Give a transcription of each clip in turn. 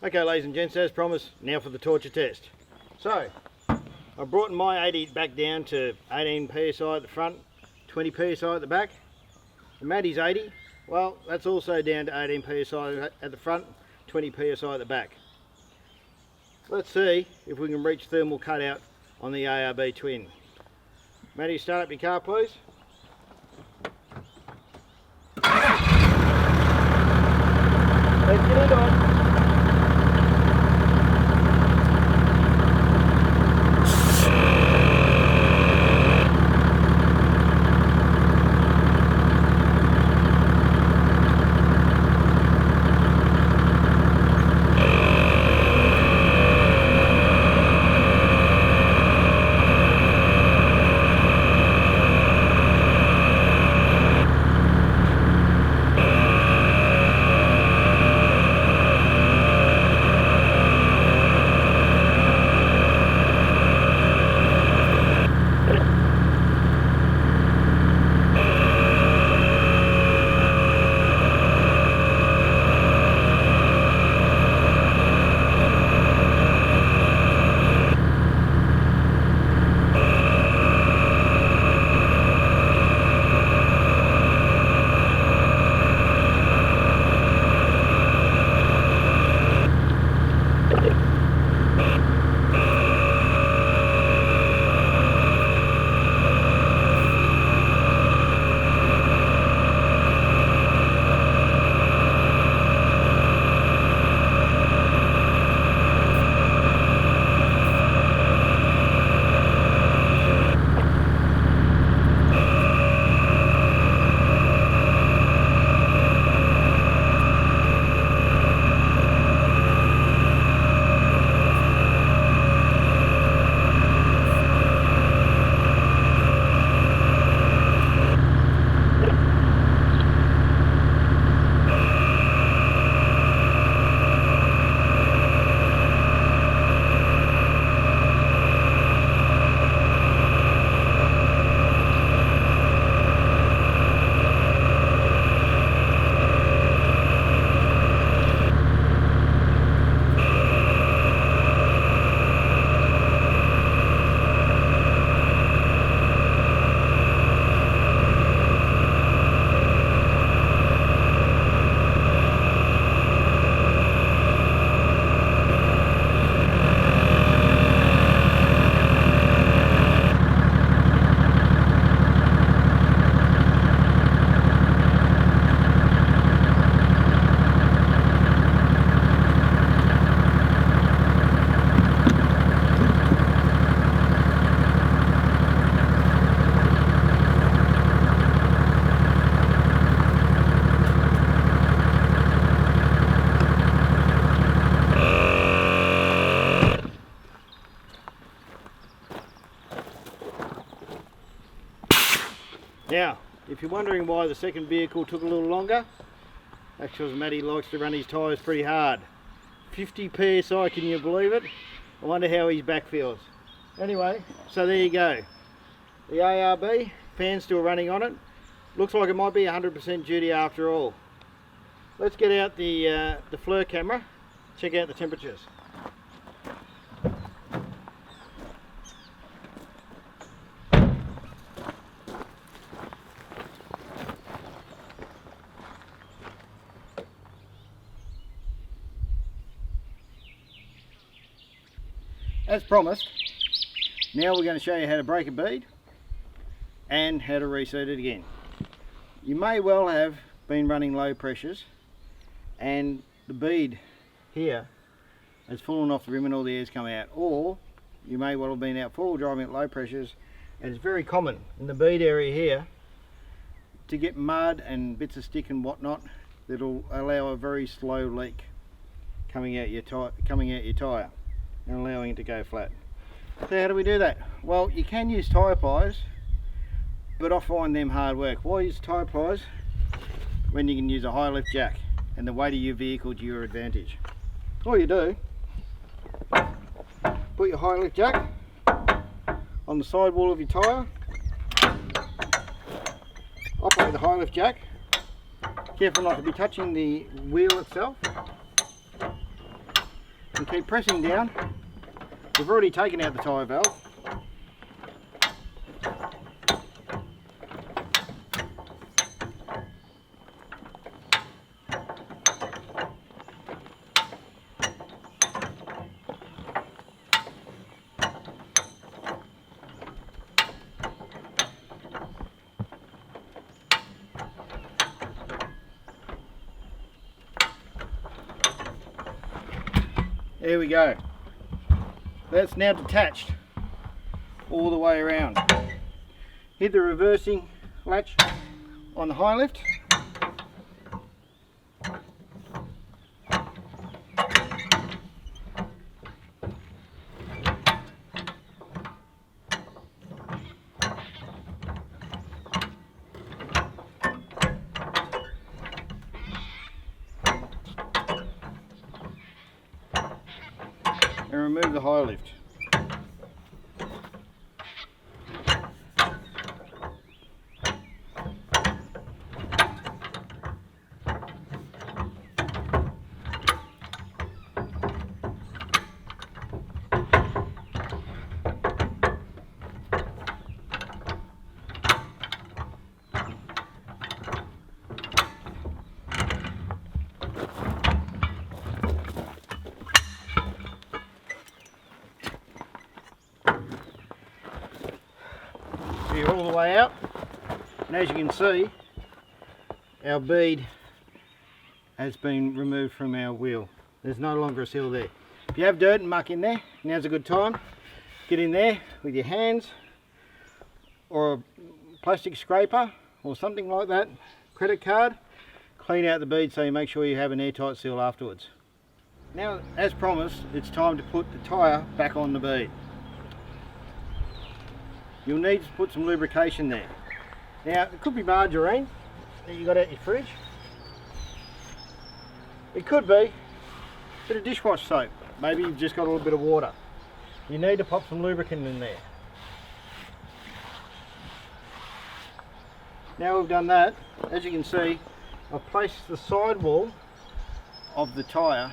Okay, ladies and gents, as promised, now for the torture test. So, I brought my 80 back down to 18 psi at the front, 20 psi at the back. And Matty's 80, well, that's also down to 18 psi at the front, 20 psi at the back. Let's see if we can reach thermal cutout on the ARB twin. Matty, start up your car, please. Let's get it on. Now, if you're wondering why the second vehicle took a little longer, that's because Matty likes to run his tyres pretty hard. 50 psi, can you believe it? I wonder how his back feels. Anyway, so there you go. The ARB, fan's still running on it. Looks like it might be 100% duty after all. Let's get out the FLIR camera, check out the temperatures. As promised, now we're going to show you how to break a bead and how to reseat it again. You may well have been running low pressures and the bead here has fallen off the rim and all the air's come out, or you may well have been out full driving at low pressures, and it's very common in the bead area here to get mud and bits of stick and whatnot that'll allow a very slow leak coming out your tyre and allowing it to go flat. So how do we do that? Well, you can use tyre pliers, but I find them hard work. Why use tyre pliers when you can use a high lift jack and the weight of your vehicle to your advantage? All you do, put your high lift jack on the sidewall of your tyre, operate the high lift jack, careful not to be touching the wheel itself, and keep pressing down. We've already taken out the tyre valve. There we go. That's now detached all the way around. Hit the reversing latch on the high lift. And remove the high lift. All the way out, and as you can see, our bead has been removed from our wheel. There's no longer a seal there. If you have dirt and muck in there, now's a good time. Get in there with your hands or a plastic scraper or something like that, credit card, clean out the bead so you make sure you have an airtight seal afterwards. Now, as promised, it's time to put the tyre back on the bead. You'll need to put some lubrication there. Now, it could be margarine that you got out your fridge. It could be a bit of dishwash soap. Maybe you've just got a little bit of water. You need to pop some lubricant in there. Now we've done that, as you can see, I've placed the sidewall of the tyre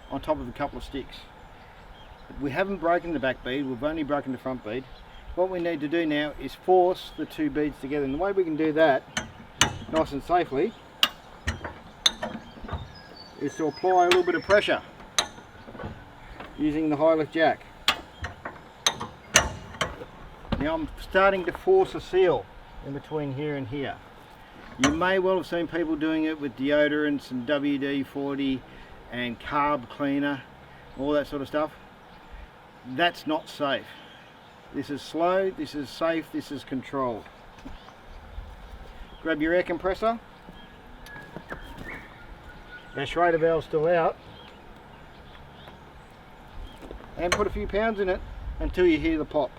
on top of a couple of sticks. We haven't broken the back bead, we've only broken the front bead. What we need to do now is force the two beads together, and the way we can do that nice and safely is to apply a little bit of pressure using the high lift jack. Now I'm starting to force a seal in between here and here. You may well have seen people doing it with deodorants and WD-40 and carb cleaner, all that sort of stuff. That's not safe. This is slow, this is safe, this is controlled. Grab your air compressor. Our Schrader valve's still out. And put a few pounds in it until you hear the pop.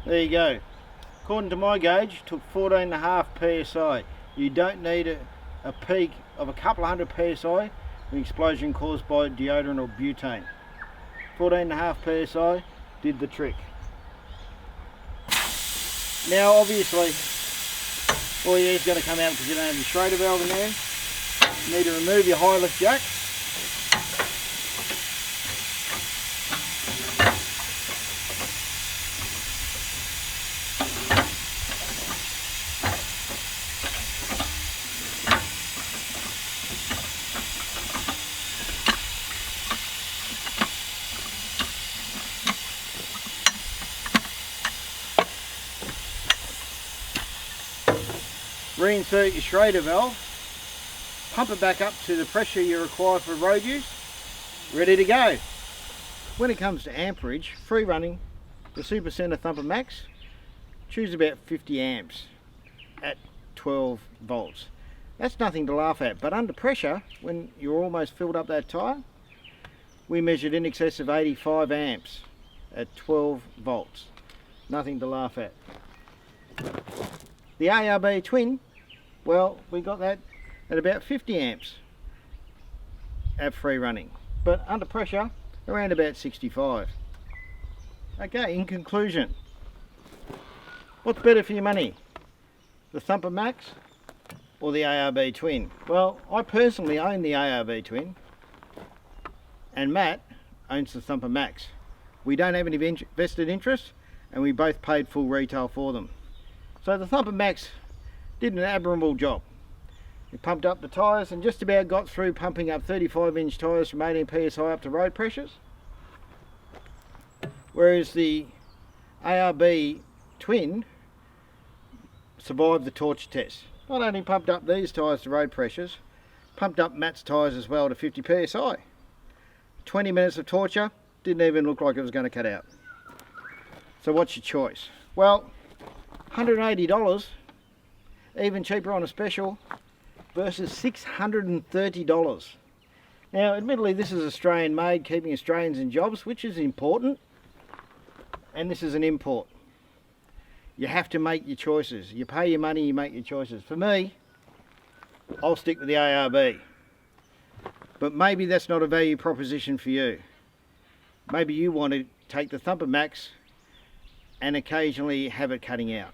There you go. According to my gauge, it took 14.5 psi. You don't need a peak of a couple of hundred psi an explosion caused by deodorant or butane. 14.5 psi did the trick. Now obviously all your air's going to come out because you don't have your Schrader valve in there. You need to remove your high lift jack. Reinsert your Schrader valve, pump it back up to the pressure you require for road use, ready to go. When it comes to amperage, free running, the Supercentre Thumper Max, choose about 50 amps at 12 volts. That's nothing to laugh at, but under pressure, when you're almost filled up that tyre, we measured in excess of 85 amps at 12 volts. Nothing to laugh at. The ARB twin, well, we got that at about 50 amps at free running, but under pressure around about 65. Okay, in conclusion, what's better for your money, the Thumper Max or the ARB twin? Well, I personally own the ARB twin and Matt owns the Thumper Max. We don't have any vested interest and we both paid full retail for them. So the Thumper Max did an admirable job. It pumped up the tyres and just about got through pumping up 35-inch tyres from 18 psi up to road pressures. Whereas the ARB twin survived the torture test. Not only pumped up these tyres to road pressures, pumped up Matt's tyres as well to 50 psi. 20 minutes of torture, didn't even look like it was going to cut out. So what's your choice? Well, $180, even cheaper on a special, versus $630. Now, admittedly, this is Australian made, keeping Australians in jobs, which is important, and this is an import. You have to make your choices. You pay your money, you make your choices. For me, I'll stick with the ARB. But maybe that's not a value proposition for you. Maybe you want to take the Thumper Max and occasionally have it cutting out.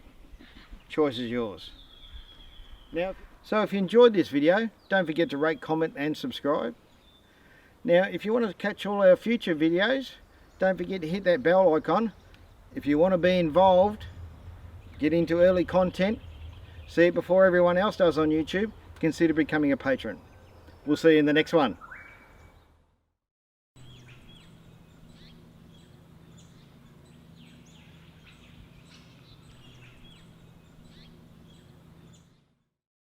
Choice is yours. Now, so if you enjoyed this video, don't forget to rate, comment and subscribe. Now, if you want to catch all our future videos, don't forget to hit that bell icon. If you want to be involved, get into early content, see it before everyone else does on YouTube, consider becoming a patron. We'll see you in the next one.